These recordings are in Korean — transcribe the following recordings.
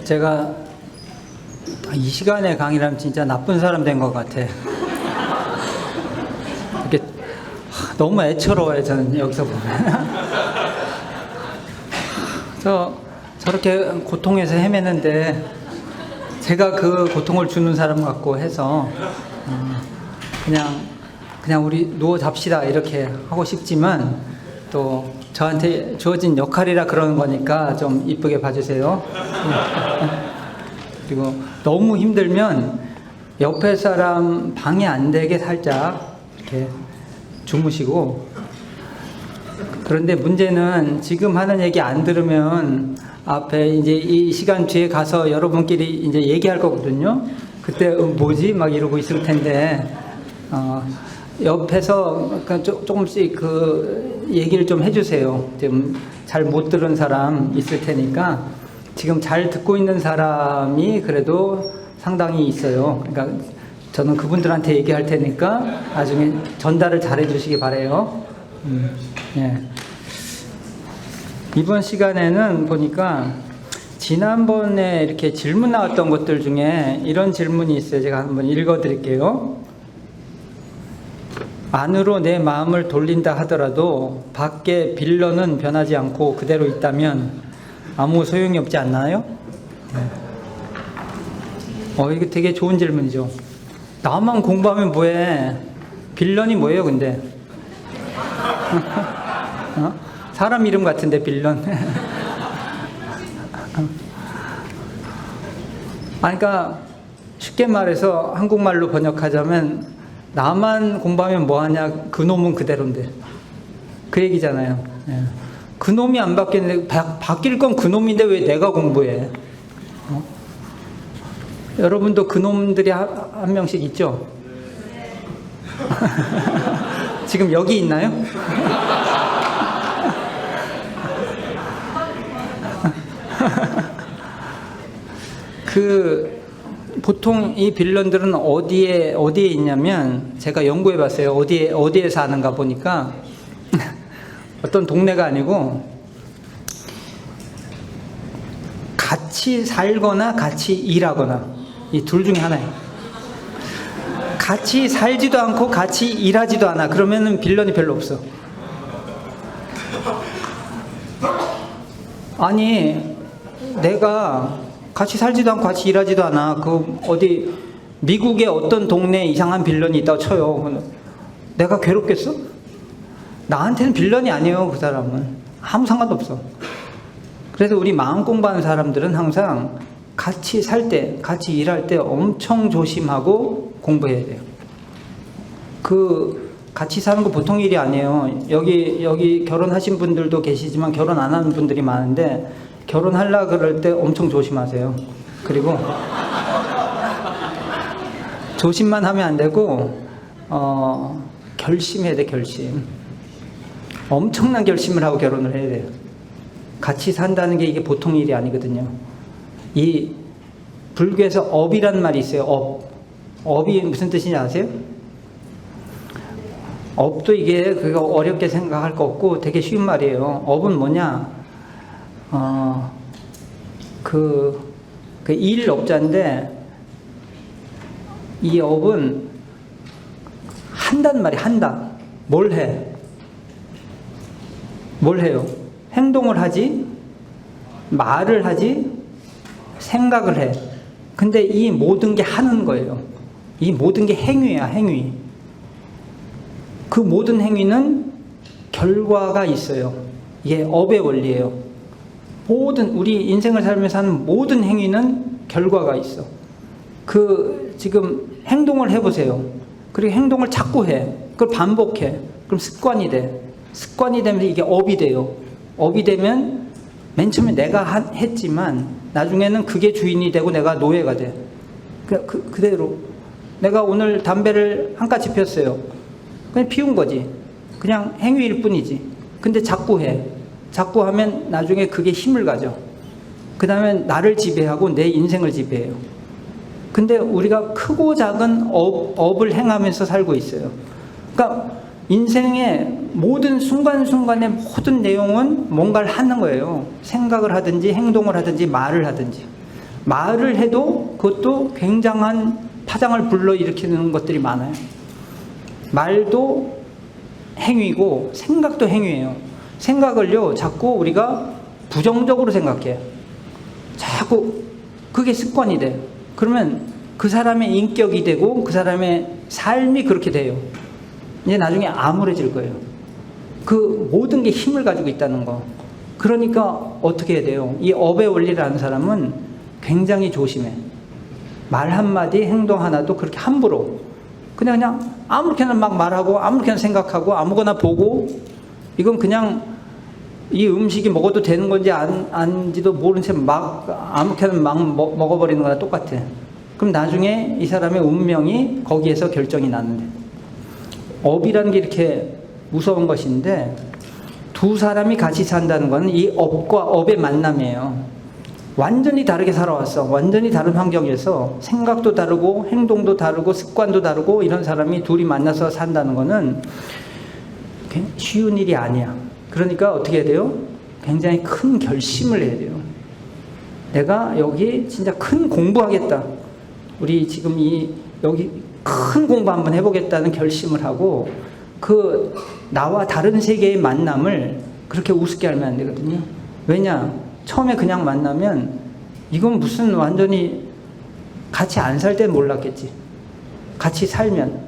제가 이 시간에 강의라면 진짜 나쁜 사람 된 것 같아. 이렇게 너무 애처로워요, 저는 여기서 보면. 저렇게 고통에서 헤매는데 제가 그 고통을 주는 사람 같고 해서 그냥 우리 누워 잡시다 이렇게 하고 싶지만 또 저한테 주어진 역할이라 그러는 거니까 좀 이쁘게 봐주세요. 그리고 너무 힘들면 옆에 사람 방해 안 되게 살짝 이렇게 주무시고, 그런데 문제는 지금 하는 얘기 안 들으면 앞에 이제 이 시간 뒤에 가서 여러분끼리 이제 얘기할 거거든요. 그때 뭐지? 막 이러고 있을 텐데, 옆에서 조금씩 그 얘기를 좀 해주세요. 지금 잘 못 들은 사람 있을 테니까 지금 잘 듣고 있는 사람이 그래도 상당히 있어요. 그러니까 저는 그분들한테 얘기할 테니까 나중에 전달을 잘 해주시기 바래요. 예. 이번 시간에는 보니까 지난번에 이렇게 질문 나왔던 것들 중에 이런 질문이 있어요. 제가 한번 읽어드릴게요. 안으로 내 마음을 돌린다 하더라도 밖에 빌런은 변하지 않고 그대로 있다면 아무 소용이 없지 않나요? 이거 되게 좋은 질문이죠. 나만 공부하면 뭐해? 빌런이 뭐예요, 근데? 사람 이름 같은데, 빌런. 그러니까 쉽게 말해서 한국말로 번역하자면 나만 공부하면 뭐하냐, 그놈은 그대로인데, 그 얘기잖아요. 예. 그놈이 안 바뀌는데 바뀔 건 그놈인데 왜 내가 공부해? 여러분도 그놈들이 한 명씩 있죠? 지금 여기 있나요? 보통 이 빌런들은 어디에 있냐면, 제가 연구해 봤어요. 어디에 사는가 보니까 어떤 동네가 아니고 같이 살거나 같이 일하거나, 이 둘 중에 하나예요. 같이 살지도 않고 같이 일하지도 않아. 그러면은 빌런이 별로 없어. 아니, 내가 같이 살지도 않고 같이 일하지도 않아. 어디 미국의 어떤 동네에 이상한 빌런이 있다고 쳐요. 내가 괴롭겠어? 나한테는 빌런이 아니에요, 그 사람은. 아무 상관도 없어. 그래서 우리 마음 공부하는 사람들은 항상 같이 살 때, 같이 일할 때 엄청 조심하고 공부해야 돼요. 같이 사는 거 보통 일이 아니에요. 여기 결혼하신 분들도 계시지만 결혼 안 하는 분들이 많은데, 결혼하려고 그럴 때 엄청 조심하세요. 그리고 조심만 하면 안 되고 결심해야 돼, 결심. 엄청난 결심을 하고 결혼을 해야 돼요. 같이 산다는 게 이게 보통 일이 아니거든요. 이 불교에서 업이라는 말이 있어요. 업이 무슨 뜻인지 아세요? 업도 이게 그거 어렵게 생각할 거 없고 되게 쉬운 말이에요. 업은 뭐냐? 일 업자인데, 이 업은 한다는 말이 한다. 뭘 해? 뭘 해요? 행동을 하지, 말을 하지, 생각을 해. 근데 이 모든 게 하는 거예요. 이 모든 게 행위야, 행위. 그 모든 행위는 결과가 있어요. 이게 업의 원리예요. 우리 인생을 살면서 하는 모든 행위는 결과가 있어. 지금 행동을 해보세요. 그리고 행동을 자꾸 해. 그걸 반복해. 그럼 습관이 돼. 습관이 되면 이게 업이 돼요. 업이 되면 맨 처음에 내가 했지만 나중에는 그게 주인이 되고 내가 노예가 돼. 그대로. 내가 오늘 담배를 한 가지 피웠어요. 그냥 피운 거지. 그냥 행위일 뿐이지. 근데 자꾸 해. 자꾸 하면 나중에 그게 힘을 가져. 그 다음에 나를 지배하고 내 인생을 지배해요. 근데 우리가 크고 작은 업을 행하면서 살고 있어요. 그러니까 인생의 모든 순간순간의 모든 내용은 뭔가를 하는 거예요. 생각을 하든지 행동을 하든지 말을 하든지. 말을 해도 그것도 굉장한 파장을 불러일으키는 것들이 많아요. 말도 행위고 생각도 행위예요. 생각을요, 자꾸 우리가 부정적으로 생각해요. 자꾸 그게 습관이 돼요. 그러면 그 사람의 인격이 되고 그 사람의 삶이 그렇게 돼요. 이제 나중에 암울해질 거예요. 그 모든 게 힘을 가지고 있다는 거. 그러니까 어떻게 해야 돼요? 이 업의 원리를 아는 사람은 굉장히 조심해. 말 한마디, 행동 하나도 그렇게 함부로 그냥 아무렇게나 막 말하고 아무렇게나 생각하고 아무거나 보고, 이건 그냥 이 음식이 먹어도 되는 건지 아닌지도 모른 채 막 아무렇게나 막 먹어버리는 거나 똑같아. 그럼 나중에 이 사람의 운명이 거기에서 결정이 나는데, 업이라는 게 이렇게 무서운 것인데, 두 사람이 같이 산다는 건 이 업과 업의 만남이에요. 완전히 다르게 살아왔어. 완전히 다른 환경에서 생각도 다르고 행동도 다르고 습관도 다르고 이런 사람이 둘이 만나서 산다는 거는 쉬운 일이 아니야. 그러니까 어떻게 해야 돼요? 굉장히 큰 결심을 해야 돼요. 내가 여기 진짜 큰 공부하겠다. 우리 지금 여기 큰 공부 한번 해보겠다는 결심을 하고, 그 나와 다른 세계의 만남을 그렇게 우습게 알면 안 되거든요. 왜냐? 처음에 그냥 만나면 이건 무슨 완전히 같이 안 살 땐 몰랐겠지. 같이 살면,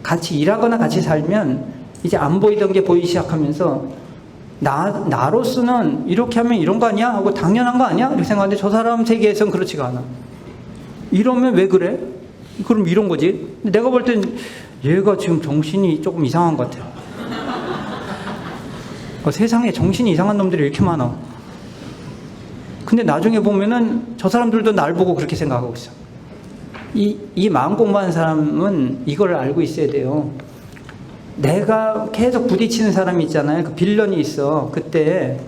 같이 일하거나 같이 살면 이제 안 보이던 게 보이기 시작하면서 나로서는 이렇게 하면 이런 거 아니야? 하고 당연한 거 아니야? 이렇게 생각하는데 저 사람 세계에선 그렇지가 않아. 이러면 왜 그래? 그럼 이런 거지. 내가 볼 땐 얘가 지금 정신이 조금 이상한 것 같아요. 세상에 정신이 이상한 놈들이 이렇게 많아. 근데 나중에 보면은 저 사람들도 날 보고 그렇게 생각하고 있어. 이 마음 공부하는 사람은 이걸 알고 있어야 돼요. 내가 계속 부딪히는 사람이 있잖아요. 그 빌런이 있어. 그때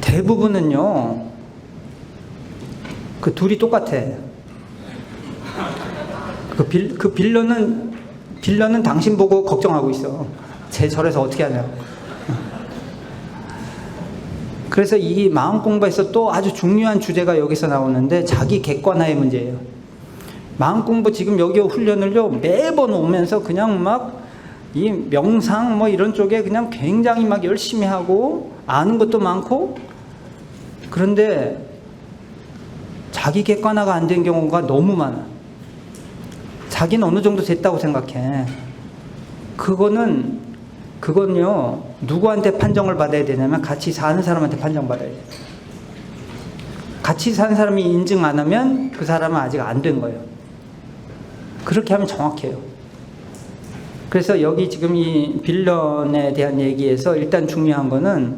대부분은요, 그 둘이 똑같아. 그 빌런은 당신 보고 걱정하고 있어. 쟤 저래서 어떻게 하냐. 그래서 이 마음 공부에서 또 아주 중요한 주제가 여기서 나오는데, 자기 객관화의 문제예요. 마음 공부 지금 여기 훈련을요, 매번 오면서 그냥 막 이 명상 뭐 이런 쪽에 그냥 굉장히 막 열심히 하고 아는 것도 많고, 그런데 자기 객관화가 안 된 경우가 너무 많아. 자기는 어느 정도 됐다고 생각해. 그건요, 누구한테 판정을 받아야 되냐면 같이 사는 사람한테 판정받아야 돼. 같이 사는 사람이 인증 안 하면 그 사람은 아직 안 된 거예요. 그렇게 하면 정확해요. 그래서 여기 지금 이 빌런에 대한 얘기에서 일단 중요한 거는,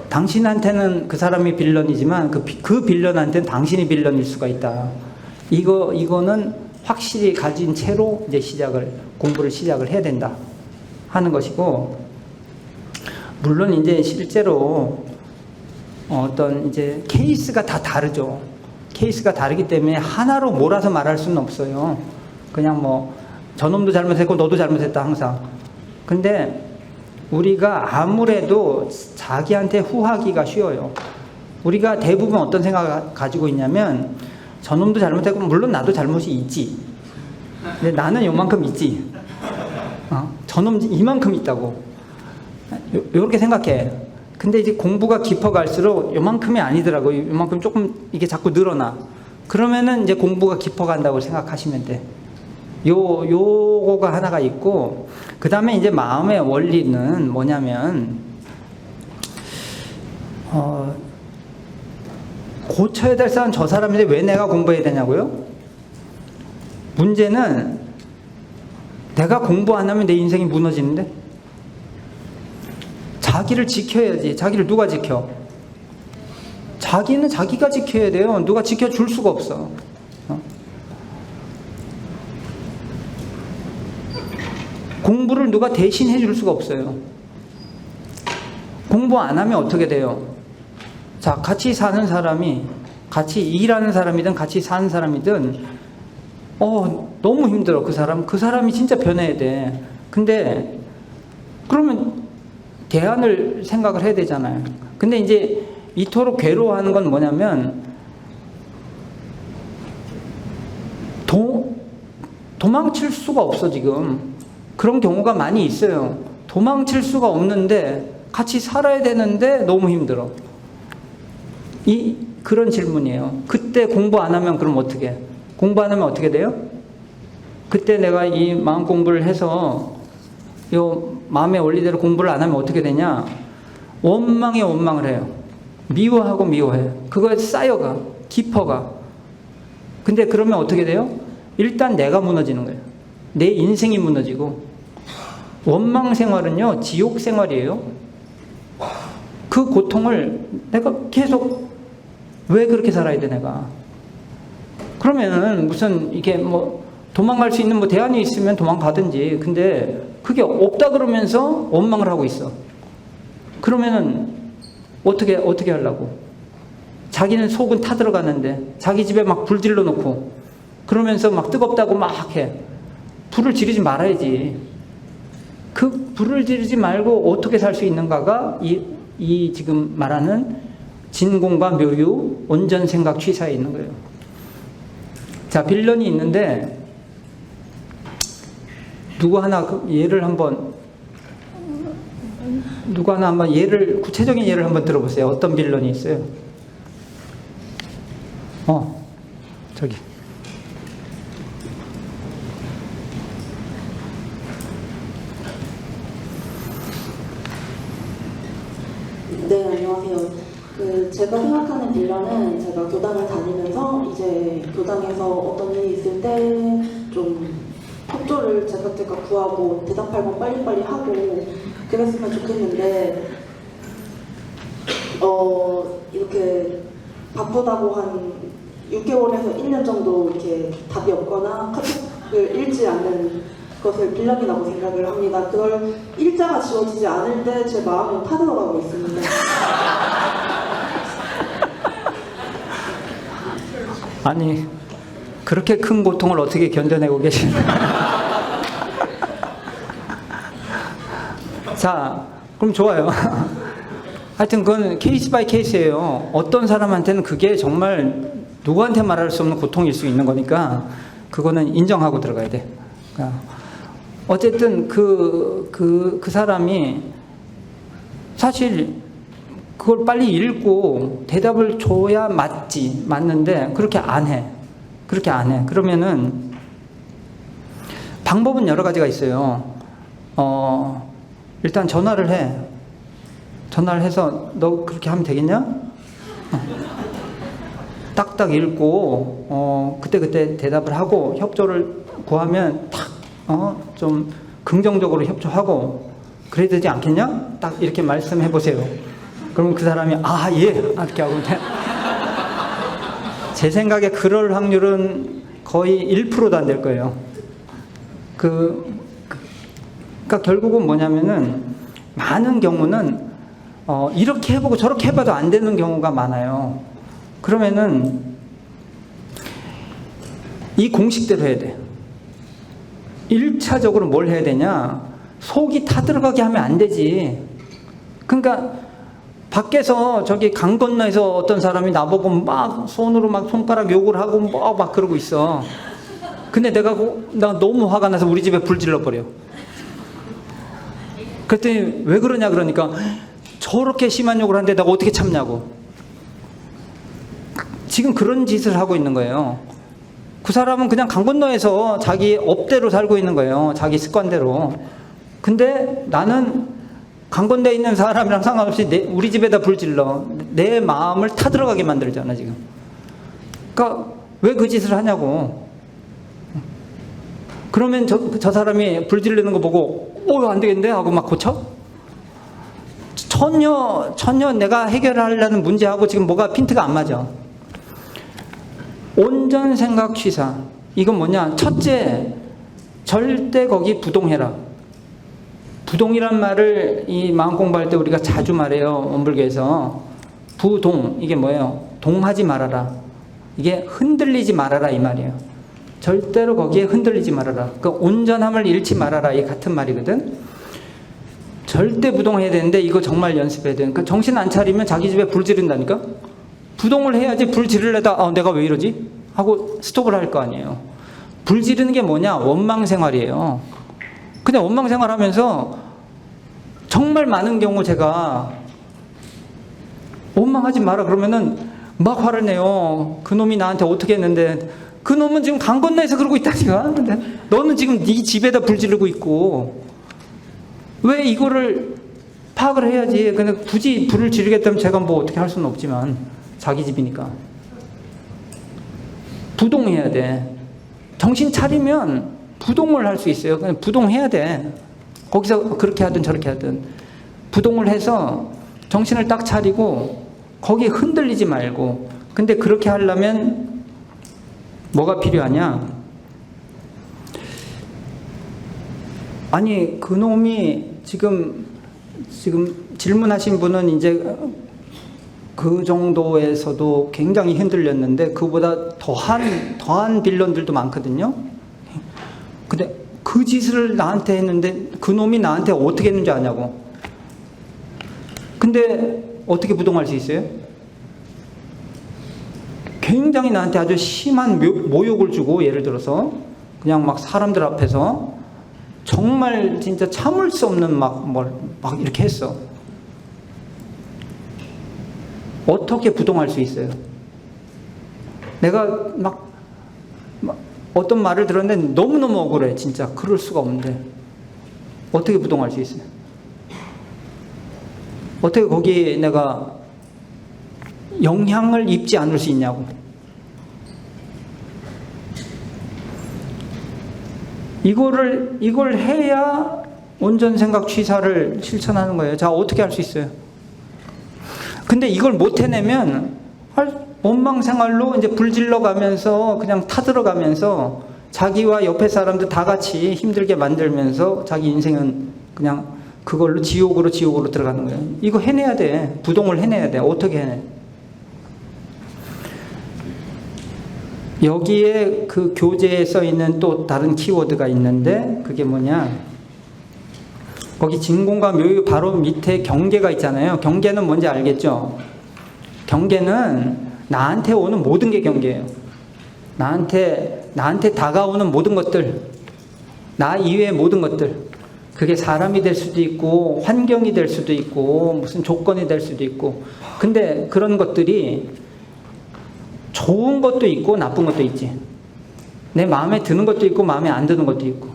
당신한테는 그 사람이 빌런이지만 그 빌런한테는 당신이 빌런일 수가 있다. 이거는 확실히 가진 채로 이제 공부를 시작을 해야 된다 하는 것이고, 물론 이제 실제로 어떤 이제 케이스가 다 다르죠. 케이스가 다르기 때문에 하나로 몰아서 말할 수는 없어요. 그냥 뭐 저놈도 잘못했고 너도 잘못했다 항상. 근데 우리가 아무래도 자기한테 후하기가 쉬워요. 우리가 대부분 어떤 생각을 가지고 있냐면, 저놈도 잘못했고 물론 나도 잘못이 있지. 근데 나는 요만큼 있지. 저놈 이만큼 있다고. 요렇게 생각해. 근데 이제 공부가 깊어갈수록 요만큼이 아니더라고. 요만큼 조금 이게 자꾸 늘어나. 그러면은 이제 공부가 깊어간다고 생각하시면 돼. 요거가 하나가 있고, 그 다음에 이제 마음의 원리는 뭐냐면, 고쳐야 될 사람은 저 사람인데 왜 내가 공부해야 되냐고요? 문제는 내가 공부 안 하면 내 인생이 무너지는데? 자기를 지켜야지. 자기를 누가 지켜? 자기는 자기가 지켜야 돼요. 누가 지켜줄 수가 없어. 공부를 누가 대신 해줄 수가 없어요. 공부 안 하면 어떻게 돼요? 자, 같이 사는 사람이, 같이 일하는 사람이든 같이 사는 사람이든 너무 힘들어. 그 사람이 진짜 변해야 돼. 근데 그러면 대안을 생각을 해야 되잖아요. 근데 이제 이토록 괴로워하는 건 뭐냐면 도망칠 수가 없어. 지금 그런 경우가 많이 있어요. 도망칠 수가 없는데 같이 살아야 되는데 너무 힘들어. 그런 질문이에요. 그때 공부 안 하면 그럼 어떻게? 공부 안 하면 어떻게 돼요? 그때 내가 이 마음 공부를 해서 요 마음의 원리대로 공부를 안 하면 어떻게 되냐? 원망에 원망을 해요. 미워하고 미워해. 그거에 쌓여가, 깊어가. 근데 그러면 어떻게 돼요? 일단 내가 무너지는 거예요. 내 인생이 무너지고. 원망 생활은요, 지옥 생활이에요. 그 고통을 내가 계속 왜 그렇게 살아야 돼, 내가? 그러면은 무슨 이게 뭐 도망갈 수 있는 뭐 대안이 있으면 도망가든지. 근데 그게 없다 그러면서 원망을 하고 있어. 그러면은 어떻게 하려고? 자기는 속은 타들어가는데 자기 집에 막 불 질러 놓고 그러면서 막 뜨겁다고 막 해. 불을 지르지 말아야지. 그 불을 지르지 말고 어떻게 살 수 있는가가 이 지금 말하는 진공과 묘유, 온전 생각 취사에 있는 거예요. 자, 빌런이 있는데 누구 하나 한번 구체적인 예를 한번 들어보세요. 어떤 빌런이 있어요? 저기. 네, 안녕하세요. 제가 생각하는 빌런은 제가 교당을 다니면서 이제 교당에서 어떤 일이 있을 때 좀 협조를 제가 구하고 대답할 건 빨리빨리 하고 그랬으면 좋겠는데 이렇게 바쁘다고 한 6개월에서 1년 정도 이렇게 답이 없거나 카톡을 읽지 않는 것을 빌런이라고 생각을 합니다. 그걸 일자가 지워지지 않을 때 제 마음은 타들어가고 있습니다. 아니, 그렇게 큰 고통을 어떻게 견뎌내고 계시나요? 자, 그럼 좋아요. 하여튼 그건 케이스 바이 케이스예요. 어떤 사람한테는 그게 정말 누구한테 말할 수 없는 고통일 수 있는 거니까 그거는 인정하고 들어가야 돼. 어쨌든 그 사람이 사실 그걸 빨리 읽고 대답을 줘야 맞는데 그렇게 안 해. 그러면은 방법은 여러 가지가 있어요. 일단 전화를 해서 너 그렇게 하면 되겠냐? 딱딱 읽고 그때 대답을 하고 협조를 구하면 좀 긍정적으로 협조하고 그래야 되지 않겠냐? 딱 이렇게 말씀해 보세요. 그러면 그 사람이 예 이렇게 하고 제 생각에 그럴 확률은 거의 1%도 안 될 거예요. 그러니까 결국은 뭐냐면은 많은 경우는 이렇게 해보고 저렇게 해봐도 안 되는 경우가 많아요. 그러면은 이 공식대로 해야 돼. 1차적으로 뭘 해야 되냐? 속이 타들어가게 하면 안 되지. 그러니까 밖에서 저기 강 건너에서 어떤 사람이 나보고 막 손으로 막 손가락 욕을 하고 막 그러고 있어. 근데 나 너무 화가 나서 우리 집에 불 질러버려. 그랬더니 왜 그러냐 그러니까 저렇게 심한 욕을 하는데 내가 어떻게 참냐고. 지금 그런 짓을 하고 있는 거예요. 그 사람은 그냥 강 건너에서 자기 업대로 살고 있는 거예요. 자기 습관대로. 근데 나는 강 건너에 있는 사람이랑 상관없이 우리 집에다 불 질러. 내 마음을 타들어가게 만들잖아 지금. 그러니까 왜 그 짓을 하냐고. 그러면 저 사람이 불 지르는 거 보고 안 되겠는데 하고 막 고쳐? 전혀 내가 해결하려는 문제하고 지금 뭐가 핀트가 안 맞아. 온전 생각 취사. 이건 뭐냐? 첫째, 절대 거기 부동해라. 부동이란 말을 이 마음 공부할 때 우리가 자주 말해요. 원불교에서. 부동, 이게 뭐예요? 동하지 말아라. 이게 흔들리지 말아라 이 말이에요. 절대로 거기에 흔들리지 말아라. 그 온전함을 잃지 말아라 이 같은 말이거든. 절대 부동해야 되는데 이거 정말 연습해야 돼. 그러니까 정신 안 차리면 자기 집에 불 지른다니까? 부동을 해야지. 불 지르려다 내가 왜 이러지? 하고 스톱을 할 거 아니에요. 불 지르는 게 뭐냐? 원망 생활이에요. 그냥 원망 생활하면서 정말 많은 경우 제가 원망하지 마라 그러면은 막 화를 내요. 그 놈이 나한테 어떻게 했는데, 그 놈은 지금 강 건너에서 그러고 있다니까. 근데 너는 지금 네 집에다 불 지르고 있고, 왜 이거를 파악을 해야지. 근데 굳이 불을 지르겠다면 제가 뭐 어떻게 할 수는 없지만, 자기 집이니까. 부동해야 돼. 정신 차리면 부동을 할 수 있어요. 그냥 부동해야 돼. 거기서 그렇게 하든 저렇게 하든. 부동을 해서 정신을 딱 차리고, 거기에 흔들리지 말고. 근데 그렇게 하려면 뭐가 필요하냐? 아니, 그놈이 지금 질문하신 분은 이제 그 정도에서도 굉장히 흔들렸는데, 그보다 더한 빌런들도 많거든요. 근데 그 짓을 나한테 했는데, 그 놈이 나한테 어떻게 했는지 아냐고. 근데 어떻게 부동할 수 있어요? 굉장히 나한테 아주 심한 모욕을 주고, 예를 들어서 그냥 막 사람들 앞에서 정말 진짜 참을 수 없는 막 이렇게 했어. 어떻게 부동할 수 있어요? 내가 막 어떤 말을 들었는데 너무너무 억울해. 진짜 그럴 수가 없는데 어떻게 부동할 수 있어요? 어떻게 거기에 내가 영향을 입지 않을 수 있냐고. 이걸 해야 온전 생각 취사를 실천하는 거예요. 자, 어떻게 할 수 있어요? 근데 이걸 못 해내면 원망 생활로 이제 불질러 가면서 그냥 타들어가면서 자기와 옆에 사람들 다 같이 힘들게 만들면서 자기 인생은 그냥 그걸로 지옥으로 들어가는 거예요. 이거 해내야 돼. 부동을 해내야 돼. 어떻게 해내? 여기에 그 교재에 써 있는 또 다른 키워드가 있는데, 그게 뭐냐? 거기 진공과 묘유 바로 밑에 경계가 있잖아요. 경계는 뭔지 알겠죠? 경계는 나한테 오는 모든 게 경계예요. 나한테 다가오는 모든 것들, 나 이외의 모든 것들. 그게 사람이 될 수도 있고, 환경이 될 수도 있고, 무슨 조건이 될 수도 있고. 근데 그런 것들이 좋은 것도 있고 나쁜 것도 있지. 내 마음에 드는 것도 있고 마음에 안 드는 것도 있고.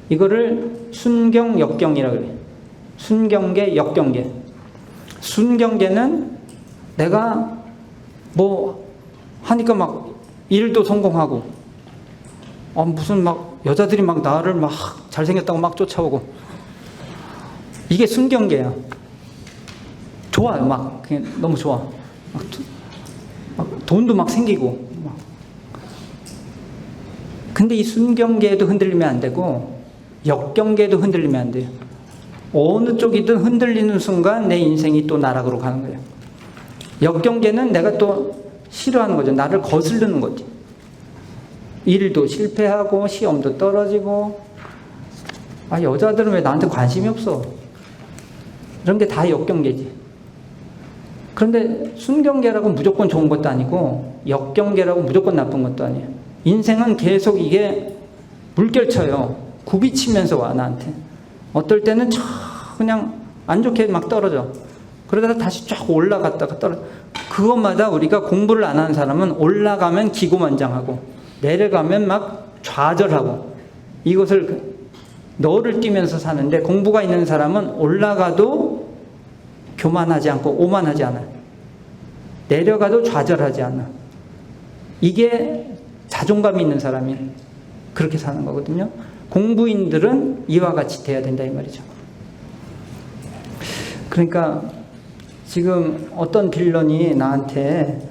이거를 순경, 역경이라고 그래요. 순경계, 역경계. 순경계는 내가 뭐 하니까 막 일도 성공하고, 무슨 막 여자들이 막 나를 막 잘생겼다고 막 쫓아오고. 이게 순경계야. 좋아요. 막 그냥 너무 좋아. 막 돈도 막 생기고. 근데 이 순경계에도 흔들리면 안 되고 역경계에도 흔들리면 안 돼요. 어느 쪽이든 흔들리는 순간 내 인생이 또 나락으로 가는 거예요. 역경계는 내가 또 싫어하는 거죠. 나를 거스르는 거지. 일도 실패하고 시험도 떨어지고, 여자들은 왜 나한테 관심이 없어? 이런 게 다 역경계지. 그런데 순경계라고 무조건 좋은 것도 아니고 역경계라고 무조건 나쁜 것도 아니에요. 인생은 계속 이게 물결쳐요. 굽이치면서 와, 나한테. 어떨 때는 그냥 안 좋게 막 떨어져. 그러다가 다시 쫙 올라갔다가 떨어져. 그것마다 우리가 공부를 안 하는 사람은 올라가면 기고만장하고 내려가면 막 좌절하고, 이것을 너를 뛰면서 사는데, 공부가 있는 사람은 올라가도 교만하지 않고 오만하지 않아요. 내려가도 좌절하지 않아. 이게 자존감이 있는 사람이 그렇게 사는 거거든요. 공부인들은 이와 같이 돼야 된다 이 말이죠. 그러니까 지금 어떤 빌런이 나한테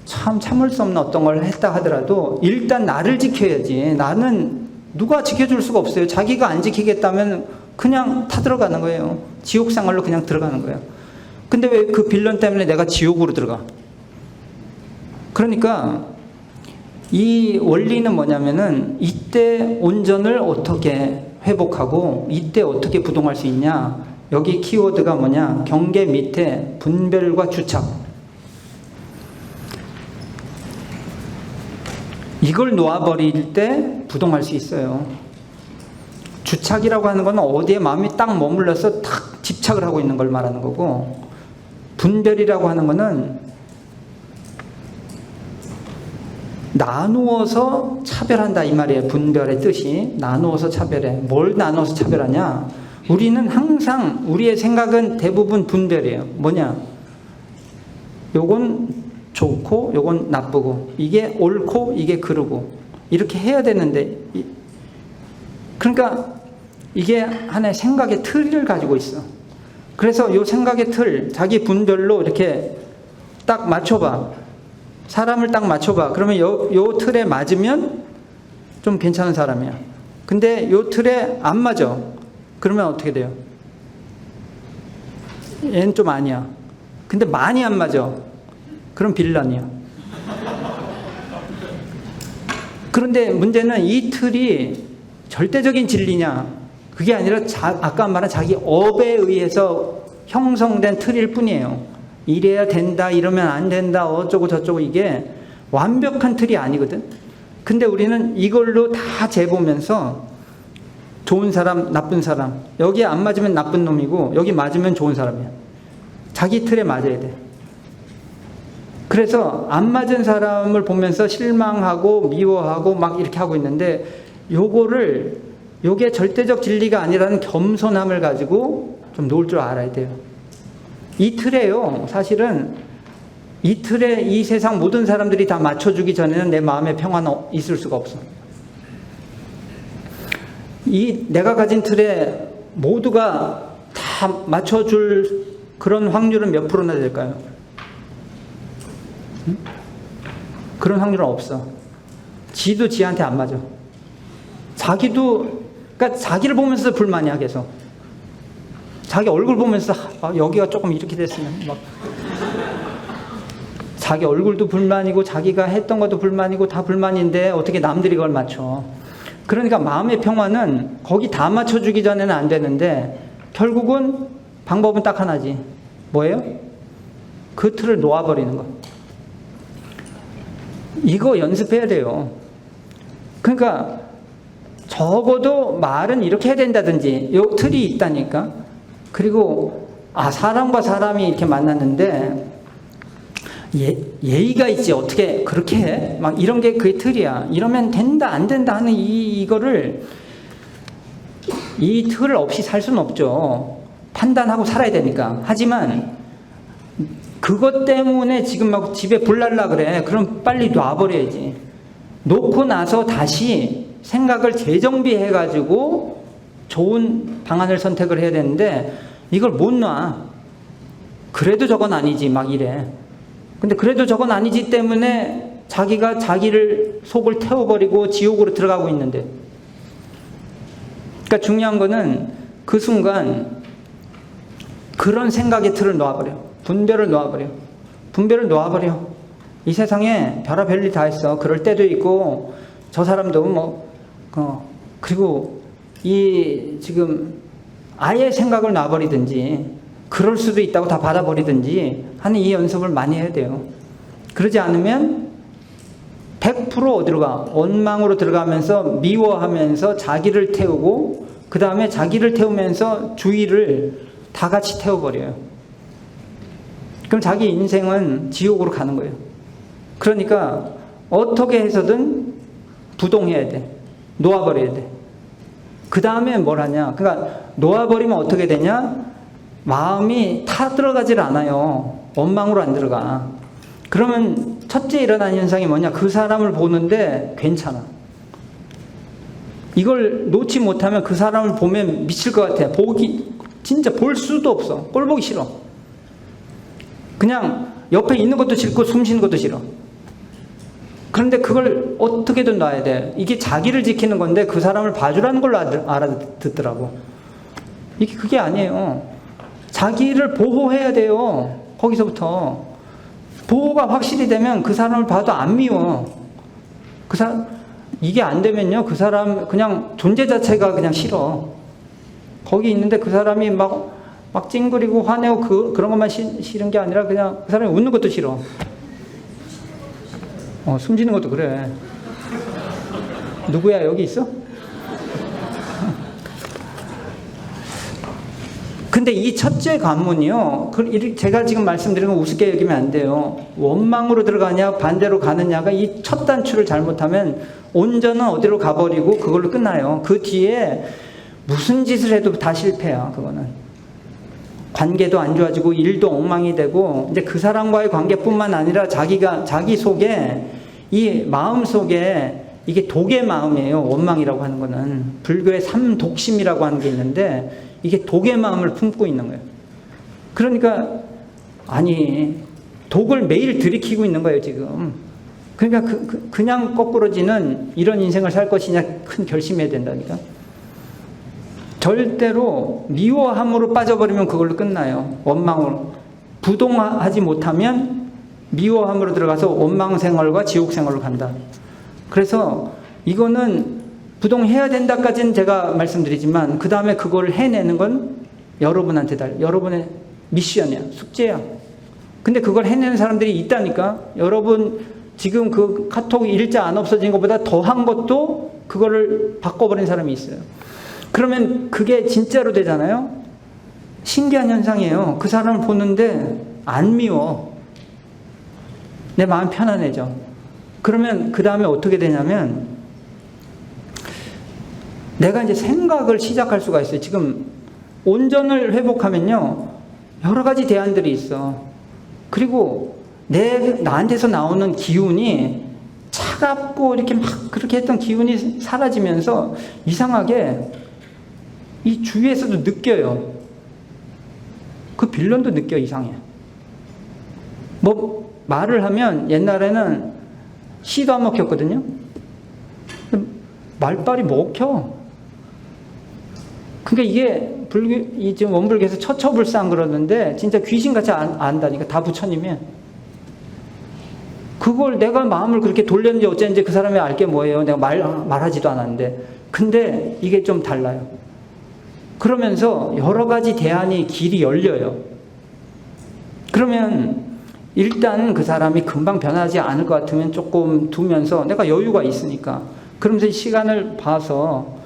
참을 수 없는 어떤 걸 했다 하더라도 일단 나를 지켜야지. 나는 누가 지켜줄 수가 없어요. 자기가 안 지키겠다면 그냥 타들어가는 거예요. 지옥 생활로 그냥 들어가는 거예요. 근데 왜 그 빌런 때문에 내가 지옥으로 들어가? 그러니까 이 원리는 뭐냐면은, 이때 온전을 어떻게 회복하고 이때 어떻게 부동할 수 있냐, 여기 키워드가 뭐냐? 경계 밑에 분별과 주착. 이걸 놓아버릴 때 부동할 수 있어요. 주착이라고 하는 건 어디에 마음이 딱 머물러서 탁 집착을 하고 있는 걸 말하는 거고, 분별이라고 하는 거는 나누어서 차별한다 이 말이에요. 분별의 뜻이 나누어서 차별해. 뭘 나누어서 차별하냐? 우리는 항상 우리의 생각은 대부분 분별이에요. 뭐냐? 요건 좋고 요건 나쁘고, 이게 옳고 이게 그르고, 이렇게 해야 되는데, 그러니까 이게 하나의 생각의 틀을 가지고 있어. 그래서 요 생각의 틀, 자기 분별로 이렇게 딱 맞춰봐. 사람을 딱 맞춰봐. 그러면 요 틀에 맞으면 좀 괜찮은 사람이야. 근데 요 틀에 안 맞아. 그러면 어떻게 돼요? 얘는 좀 아니야. 근데 많이 안 맞아. 그럼 빌런이야. 그런데 문제는 이 틀이 절대적인 진리냐? 그게 아니라 아까 말한 자기 업에 의해서 형성된 틀일 뿐이에요. 이래야 된다, 이러면 안 된다, 어쩌고 저쩌고, 이게 완벽한 틀이 아니거든. 근데 우리는 이걸로 다 재보면서 좋은 사람, 나쁜 사람, 여기에 안 맞으면 나쁜 놈이고 여기 맞으면 좋은 사람이야. 자기 틀에 맞아야 돼. 그래서 안 맞은 사람을 보면서 실망하고 미워하고 막 이렇게 하고 있는데, 요게 절대적 진리가 아니라는 겸손함을 가지고 좀 놓을 줄 알아야 돼요. 이 틀에요, 사실은 이 틀에 이 세상 모든 사람들이 다 맞춰주기 전에는 내 마음의 평화는 있을 수가 없어. 이 내가 가진 틀에 모두가 다 맞춰줄 그런 확률은 몇 프로나 될까요? 그런 확률은 없어. 지도 지한테 안 맞아. 그러니까 자기를 보면서 불만이야, 계속. 자기 얼굴 보면서 여기가 조금 이렇게 됐으면 막. 자기 얼굴도 불만이고 자기가 했던 것도 불만이고 다 불만인데 어떻게 남들이 그걸 맞춰. 그러니까 마음의 평화는 거기 다 맞춰주기 전에는 안 되는데, 결국은 방법은 딱 하나지. 뭐예요? 그 틀을 놓아버리는 거. 이거 연습해야 돼요. 그러니까 적어도 말은 이렇게 해야 된다든지 요 틀이 있다니까. 그리고 사람과 사람이 이렇게 만났는데 예의가 있지, 어떻게 그렇게 해? 막 이런 게 그게 틀이야. 이러면 된다 안 된다 하는 이거를, 이 틀 없이 살 수는 없죠. 판단하고 살아야 되니까. 하지만 그것 때문에 지금 막 집에 불 날라 그래. 그럼 빨리 놔버려야지. 놓고 나서 다시 생각을 재정비해 가지고 좋은 방안을 선택을 해야 되는데, 이걸 못 놔. 그래도 저건 아니지 막 이래. 근데 그래도 저건 아니지 때문에 자기가 자기를 속을 태워버리고 지옥으로 들어가고 있는데, 그러니까 중요한 거는 그 순간 그런 생각의 틀을 놓아버려. 분별을 놓아버려. 분별을 놓아버려. 이 세상에 별의별 일 다 있어. 그럴 때도 있고, 저 사람도 그리고 지금 아예 생각을 놔버리든지, 그럴 수도 있다고 다 받아버리든지 하는 이 연습을 많이 해야 돼요. 그러지 않으면 100% 어디로 가? 원망으로 들어가면서 미워하면서 자기를 태우고, 그 다음에 자기를 태우면서 주위를 다 같이 태워버려요. 그럼 자기 인생은 지옥으로 가는 거예요. 그러니까 어떻게 해서든 부동해야 돼. 놓아버려야 돼. 그 다음에 뭘 하냐? 그러니까 놓아버리면 어떻게 되냐? 마음이 타 들어가질 않아요. 원망으로 안 들어가. 그러면 첫째 일어나는 현상이 뭐냐? 그 사람을 보는데 괜찮아. 이걸 놓지 못하면 그 사람을 보면 미칠 것 같아. 진짜 볼 수도 없어. 꼴 보기 싫어. 그냥 옆에 있는 것도 싫고 숨 쉬는 것도 싫어. 그런데 그걸 어떻게든 놔야 돼. 이게 자기를 지키는 건데 그 사람을 봐주라는 걸로 알아듣더라고. 그게 아니에요. 자기를 보호해야 돼요. 거기서부터. 보호가 확실히 되면 그 사람을 봐도 안 미워. 이게 안 되면요, 그 사람 그냥 존재 자체가 그냥 싫어. 거기 있는데 그 사람이 막 막 찡그리고 화내고 그런 것만 싫은 게 아니라 그냥 그 사람이 웃는 것도 싫어. 숨지는 것도 그래. 누구야, 여기 있어? 근데 이 첫째 관문이요, 제가 지금 말씀드린 건 우습게 여기면 안 돼요. 원망으로 들어가냐 반대로 가느냐가 이 첫 단추를 잘못하면 온전은 어디로 가버리고 그걸로 끝나요. 그 뒤에 무슨 짓을 해도 다 실패야. 그거는 관계도 안 좋아지고 일도 엉망이 되고, 이제 그 사람과의 관계뿐만 아니라 자기 속에, 이 마음 속에, 이게 독의 마음이에요. 원망이라고 하는 거는 불교의 삼독심이라고 하는 게 있는데, 이게 독의 마음을 품고 있는 거예요. 그러니까 아니, 독을 매일 들이키고 있는 거예요 지금. 그러니까 그냥 거꾸로지는 이런 인생을 살 것이냐 큰 결심해야 된다니까. 절대로 미워함으로 빠져버리면 그걸로 끝나요. 원망으로. 부동하지 못하면 미워함으로 들어가서 원망 생활과 지옥 생활로 간다. 그래서 이거는 부동해야 된다까지는 제가 말씀드리지만, 그 다음에 그걸 해내는 건 여러분한테 여러분의 미션이야, 숙제야. 근데 그걸 해내는 사람들이 있다니까. 여러분 지금 그 카톡 일자 안 없어진 것보다 더한 것도 그거를 바꿔버린 사람이 있어요. 그러면 그게 진짜로 되잖아요. 신기한 현상이에요. 그 사람을 보는데 안 미워. 내 마음 편안해져. 그러면 그 다음에 어떻게 되냐면, 내가 이제 생각을 시작할 수가 있어요. 지금 온전을 회복하면요, 여러 가지 대안들이 있어. 그리고 나한테서 나오는 기운이 차갑고 이렇게 막 그렇게 했던 기운이 사라지면서 이상하게 이 주위에서도 느껴요. 그 빌런도 느껴. 이상해. 뭐 말을 하면 옛날에는 씨도 안 먹혔거든요. 말빨이 먹혀. 그러니까 이게 지금 원불교에서 처처불상 그러는데 진짜 귀신같이 안다니까. 다 부처님이야. 그걸 내가 마음을 그렇게 돌렸는지 어쨌는지 그 사람이 알게 뭐예요. 내가 말하지도 않았는데. 근데 이게 좀 달라요. 그러면서 여러 가지 대안이 길이 열려요. 그러면 일단 그 사람이 금방 변하지 않을 것 같으면 조금 두면서, 내가 여유가 있으니까 그러면서 이 시간을 봐서,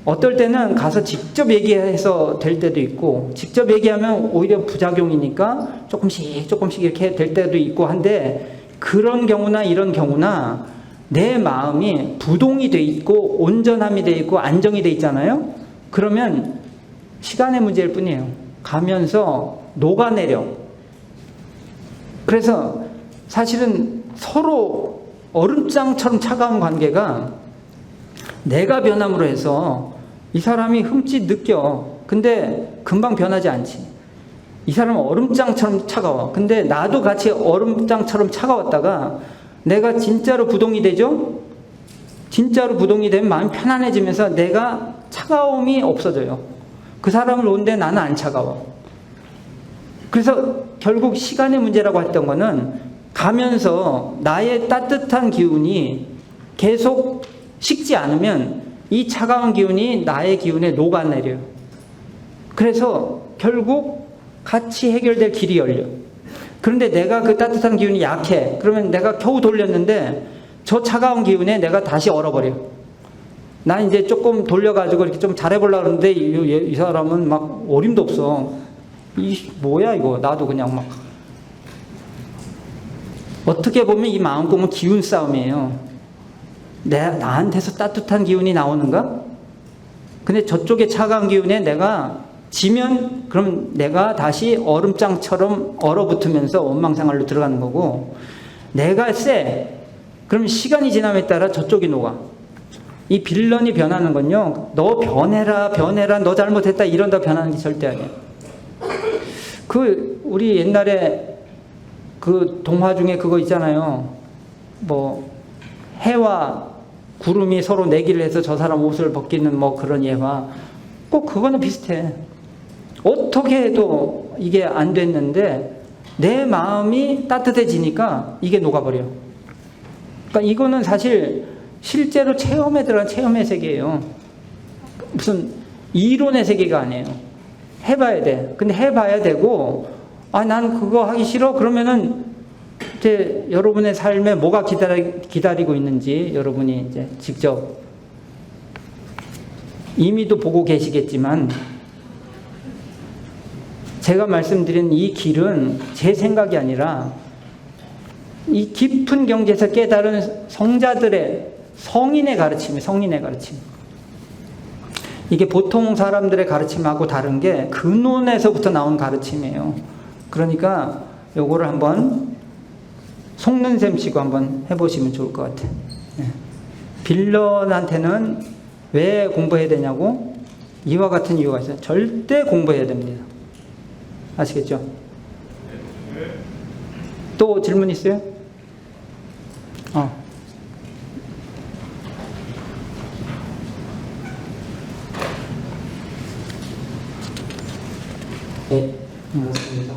어떨 때는 가서 직접 얘기해서 될 때도 있고, 직접 얘기하면 오히려 부작용이니까 조금씩 이렇게 될 때도 있고 한데, 그런 경우나 이런 경우나 내 마음이 부동이 돼 있고 온전함이 돼 있고 안정이 돼 있잖아요. 그러면 시간의 문제일 뿐이에요. 가면서 녹아내려. 그래서 사실은 서로 얼음장처럼 차가운 관계가 내가 변함으로 해서 이 사람이 흠칫 느껴. 근데 금방 변하지 않지. 이 사람은 얼음장처럼 차가워. 근데 나도 같이 얼음장처럼 차가웠다가 내가 진짜로 부동이 되죠? 진짜로 부동이 되면 마음이 편안해지면서 내가 차가움이 없어져요. 그 사람을 오는데 나는 안 차가워. 그래서 결국 시간의 문제라고 했던 거는, 가면서 나의 따뜻한 기운이 계속 식지 않으면 이 차가운 기운이 나의 기운에 녹아내려요. 그래서 결국 같이 해결될 길이 열려. 그런데 내가 그 따뜻한 기운이 약해. 그러면 내가 겨우 돌렸는데 저 차가운 기운에 내가 다시 얼어버려. 난 이제 조금 돌려가지고 이렇게 좀 잘해보려고 하는데 이 사람은 막 어림도 없어. 뭐야 이거. 나도 그냥 막. 어떻게 보면 이 마음공은 기운 싸움이에요. 나한테서 따뜻한 기운이 나오는가? 근데 저쪽에 차가운 기운에 내가 지면 그럼 내가 다시 얼음장처럼 얼어붙으면서 원망생활로 들어가는 거고, 내가 세. 그럼 시간이 지남에 따라 저쪽이 녹아. 이 빌런이 변하는 건요, 너 변해라 너 잘못했다 이런다 변하는 게 절대 아니야. 우리 옛날에 그 동화 중에 그거 있잖아요. 뭐 해와 구름이 서로 내기를 해서 저 사람 옷을 벗기는 뭐 그런 예화. 꼭 그거는 비슷해. 어떻게 해도 이게 안 됐는데 내 마음이 따뜻해지니까 이게 녹아버려. 그러니까 이거는 사실 실제로 체험에 들어간 체험의 세계예요. 무슨 이론의 세계가 아니에요. 해봐야 돼. 근데 해봐야 되고, 아, 난 그거 하기 싫어? 그러면은 이제 여러분의 삶에 뭐가 기다리고 있는지 여러분이 이제 직접 이미도 보고 계시겠지만, 제가 말씀드린 이 길은 제 생각이 아니라 이 깊은 경지에서 깨달은 성자들의 성인의 가르침이에요. 성인의 가르침. 이게 보통 사람들의 가르침하고 다른 게 근원에서부터 나온 가르침이에요. 그러니까 요거를 한번 속는 셈 치고 한번 해보시면 좋을 것 같아요. 빌런한테는 왜 공부해야 되냐고? 이와 같은 이유가 있어요. 절대 공부해야 됩니다. 아시겠죠? 또 질문 있어요? 네, 반갑습니다.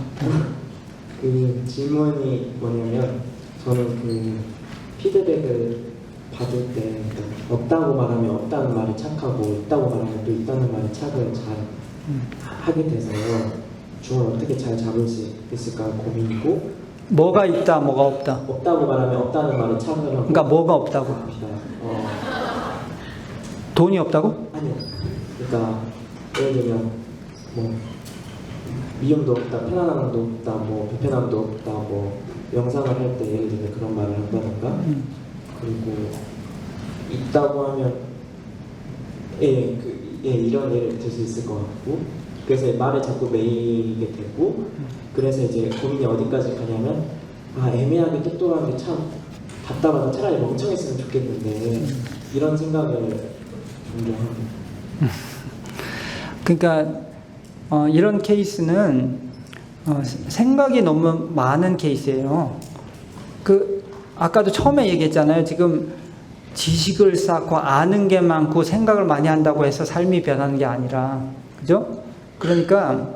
그 질문이 뭐냐면, 저는 그 피드백을 받을 때 없다고 말하면 없다는 말이 착하고 있다고 말하면 또 있다는 말이 착을 잘 하게 돼서 중을 어떻게 잘 잡을 수 있을까 고민이고, 뭐가 있다, 뭐가 없다. 없다고 말하면 없다는 말이 착을 하고. 그러니까 뭐가 없다고? 돈이 없다고? 아니요. 그러니까 예를 들면 뭐 미움도 없다, 편안함도 없다, 뭐 불편함도 없다, 뭐 영상을 할 때 예를 들면 그런 말을 한다던가, 그리고 있다고 하면 이런 예를 들 수 있을 것 같고, 그래서 말에 자꾸 매이게 되고, 그래서 이제 고민이 어디까지 가냐면, 아, 애매하게 똑똑한 게 참 답답하다, 차라리 멍청했으면 좋겠는데, 이런 생각을 종종 합니다. 그러니까 이런 케이스는 생각이 너무 많은 케이스예요. 아까도 처음에 얘기했잖아요. 지금 지식을 쌓고 아는 게 많고 생각을 많이 한다고 해서 삶이 변하는 게 아니라, 그죠? 그러니까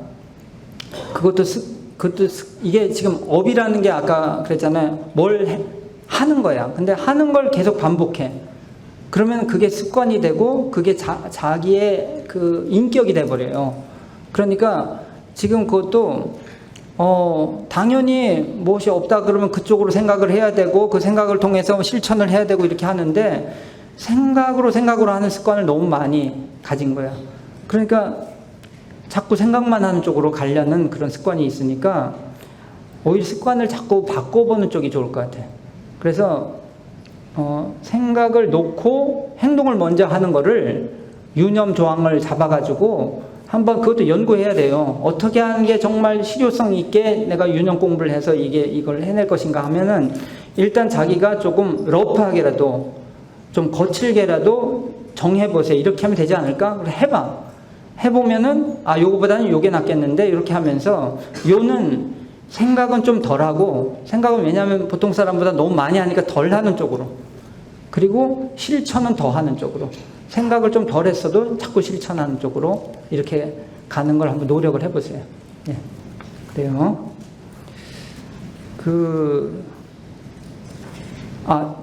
이게 지금 업이라는 게 아까 그랬잖아요. 하는 거야. 근데 하는 걸 계속 반복해. 그러면 그게 습관이 되고 그게 자기의 그 인격이 돼버려요. 그러니까 지금 그것도 당연히 무엇이 없다 그러면 그쪽으로 생각을 해야 되고 그 생각을 통해서 실천을 해야 되고 이렇게 하는데 생각으로 하는 습관을 너무 많이 가진 거야. 그러니까 자꾸 생각만 하는 쪽으로 가려는 그런 습관이 있으니까 오히려 습관을 자꾸 바꿔보는 쪽이 좋을 것 같아. 그래서 생각을 놓고 행동을 먼저 하는 거를 유념 조항을 잡아가지고 한번 그것도 연구해야 돼요. 어떻게 하는 게 정말 실효성 있게 내가 유념 공부를 해서 이걸 해낼 것인가 하면은 일단 자기가 조금 러프하게라도 좀 거칠게라도 정해보세요. 이렇게 하면 되지 않을까? 그래 해봐. 해보면은 요거보다는 요게 낫겠는데 이렇게 하면서 요는 생각은 좀 덜하고 생각은 왜냐하면 보통 사람보다 너무 많이 하니까 덜 하는 쪽으로 그리고 실천은 더 하는 쪽으로 생각을 좀 덜 했어도 자꾸 실천하는 쪽으로 이렇게 가는 걸 한번 노력을 해보세요. 예. 그래요.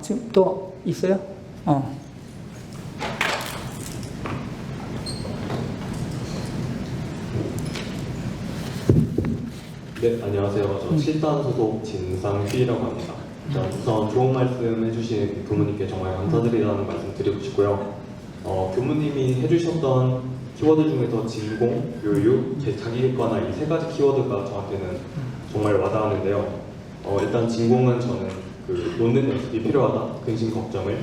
지금 또 있어요? 네, 안녕하세요. 저 실단 소속 진상휘라고 합니다. 우선 좋은 말씀 해주신 교무님께 정말 감사드리다는 말씀 드리고 싶고요. 교무님이 해주셨던 키워드 중에서 진공, 요유, 자기객관화 이 세 가지 키워드가 저한테는 정말 와닿았는데요. 일단 진공은 저는 그 놓는 연습이 필요하다, 근심 걱정을,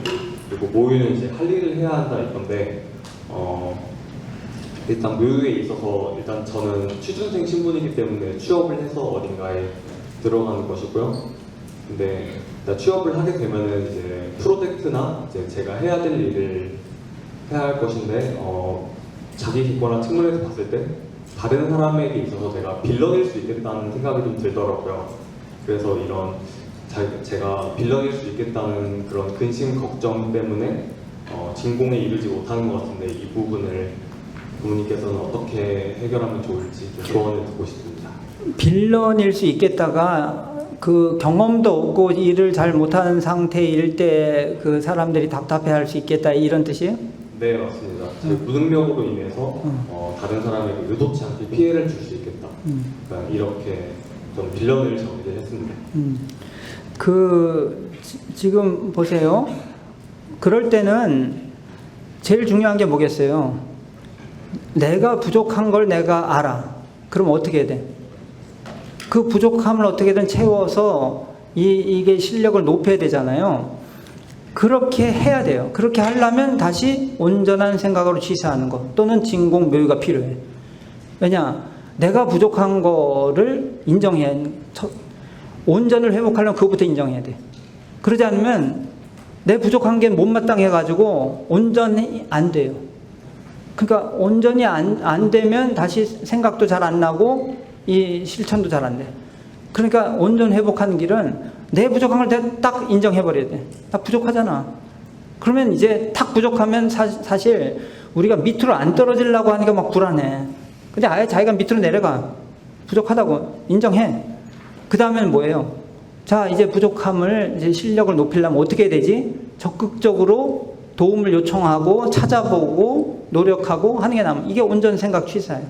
그리고 모유는 이제 할 일을 해야 한다 이건데 일단 묘유에 있어서 일단 저는 취준생 신분이기 때문에 취업을 해서 어딘가에 들어가는 것이고요. 근데 일단 취업을 하게 되면은 이제 프로젝트나 이제 제가 해야 될 일을 해야 할 것인데 자기 객관화 측면에서 봤을 때 다른 사람에게 있어서 제가 빌런일 수 있겠다는 생각이 좀 들더라고요. 그래서 이런 제가 빌런일 수 있겠다는 그런 근심 걱정 때문에 진공에 이르지 못하는 것 같은데 이 부분을 부모님께서는 어떻게 해결하면 좋을지 좀 조언을 듣고 싶습니다. 빌런일 수 있겠다가 그 경험도 없고 일을 잘 못하는 상태일 때 그 사람들이 답답해할 수 있겠다 이런 뜻이에요? 네, 맞습니다. 제 무능력으로 인해서 다른 사람에게 의도치 않게 피해를 줄 수 있겠다. 그러니까 이렇게 좀 빌런을 정리를 했습니다. 지금 보세요. 그럴 때는 제일 중요한 게 뭐겠어요? 내가 부족한 걸 내가 알아. 그럼 어떻게 해야 돼? 그 부족함을 어떻게든 채워서 이게 실력을 높여야 되잖아요. 그렇게 해야 돼요. 그렇게 하려면 다시 온전한 생각으로 취사하는 것 또는 진공묘유가 필요해. 왜냐? 내가 부족한 거를 인정해야 해. 온전을 회복하려면 그것부터 인정해야 돼. 그러지 않으면 내 부족한 게 못마땅해가지고 온전히 안 돼요. 그러니까 온전히 안 되면 다시 생각도 잘 안 나고 이 실천도 잘 안 돼. 그러니까 온전 회복하는 길은 내 부족한 걸 내가 딱 인정해버려야 돼. 나 부족하잖아. 그러면 이제 탁 부족하면 사실 우리가 밑으로 안 떨어지려고 하니까 막 불안해. 근데 아예 자기가 밑으로 내려가. 부족하다고 인정해. 그 다음에는 뭐예요? 자, 이제 부족함을, 이제 실력을 높이려면 어떻게 해야 되지? 적극적으로 도움을 요청하고 찾아보고 노력하고 하는 게 이게 온전 생각 취사예요.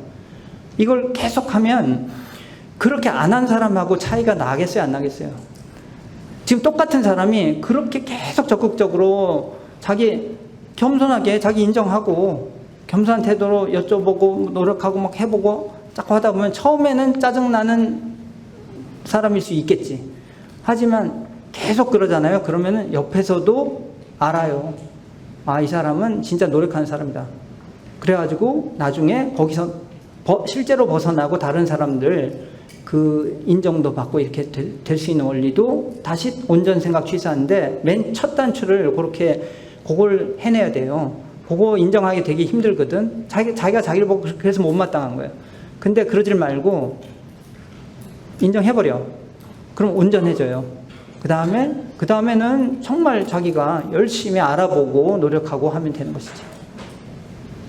이걸 계속하면 그렇게 안 한 사람하고 차이가 나겠어요, 안 나겠어요? 지금 똑같은 사람이 그렇게 계속 적극적으로 자기 겸손하게 자기 인정하고 겸손한 태도로 여쭤보고 노력하고 막 해보고 자꾸 하다 보면 처음에는 짜증나는 사람일 수 있겠지. 하지만 계속 그러잖아요. 그러면은 옆에서도 알아요. 아, 이 사람은 진짜 노력하는 사람이다. 그래가지고 나중에 거기서 실제로 벗어나고 다른 사람들 그 인정도 받고 이렇게 될 수 있는 원리도 다시 온전 생각 취사하는데 맨 첫 단추를 그걸 해내야 돼요. 그거 인정하기 되게 힘들거든. 자기가 자기를 보고 그래서 못마땅한 거예요. 근데 그러질 말고 인정해버려. 그럼 온전해져요. 그 다음에는 정말 자기가 열심히 알아보고 노력하고 하면 되는 것이죠.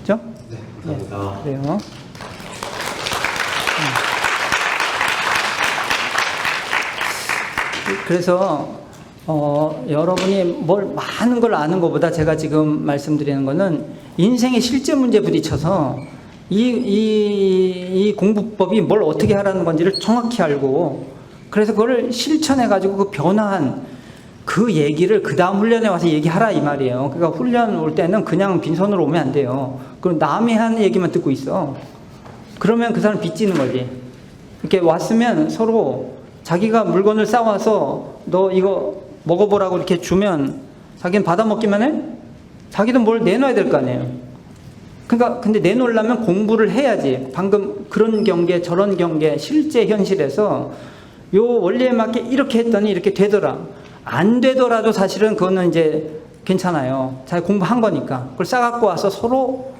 그죠? 네, 감사합니다. 네, 그래요. 그래서 여러분이 많은 걸 아는 것보다 제가 지금 말씀드리는 거는 인생의 실제 문제 부딪혀서 이 공부법이 뭘 어떻게 하라는 건지를 정확히 알고 그래서 그거를 실천해가지고 그 변화한 그 얘기를 그 다음 훈련에 와서 얘기하라 이 말이에요. 그러니까 훈련 올 때는 그냥 빈손으로 오면 안 돼요. 그럼 남이 하는 얘기만 듣고 있어. 그러면 그 사람 빚지는 거지. 이렇게 왔으면 서로 자기가 물건을 싸와서 너 이거 먹어보라고 이렇게 주면 자기는 받아먹기만 해? 자기도 뭘 내놔야 될 거 아니에요. 그러니까 근데 내놓으려면 공부를 해야지. 방금 그런 경계 저런 경계 실제 현실에서 요 원리에 맞게 이렇게 했더니 이렇게 되더라. 안 되더라도 사실은 그거는 이제 괜찮아요. 자기 공부한 거니까. 그걸 싸갖고 와서 서로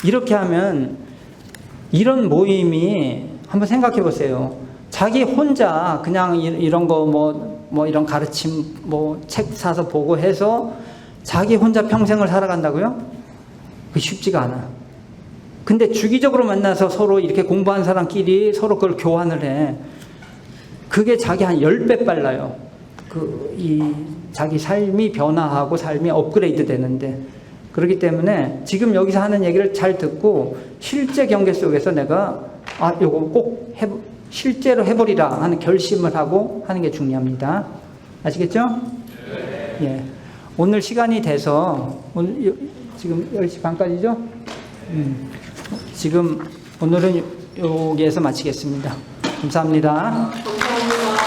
이렇게 하면 이런 모임이 한번 생각해 보세요. 자기 혼자 그냥 이런 거 뭐 이런 가르침 뭐 책 사서 보고 해서 자기 혼자 평생을 살아간다고요? 그게 쉽지가 않아. 근데 주기적으로 만나서 서로 이렇게 공부한 사람끼리 서로 그걸 교환을 해. 그게 자기 한 10배 빨라요. 자기 삶이 변화하고 삶이 업그레이드 되는데. 그렇기 때문에 지금 여기서 하는 얘기를 잘 듣고 실제 경계 속에서 내가 요거 꼭 실제로 해버리라 하는 결심을 하고 하는 게 중요합니다. 아시겠죠? 네. 예. 오늘 시간이 돼서 지금 10시 반까지죠? 지금 오늘은 여기에서 마치겠습니다. 감사합니다. 감사합니다.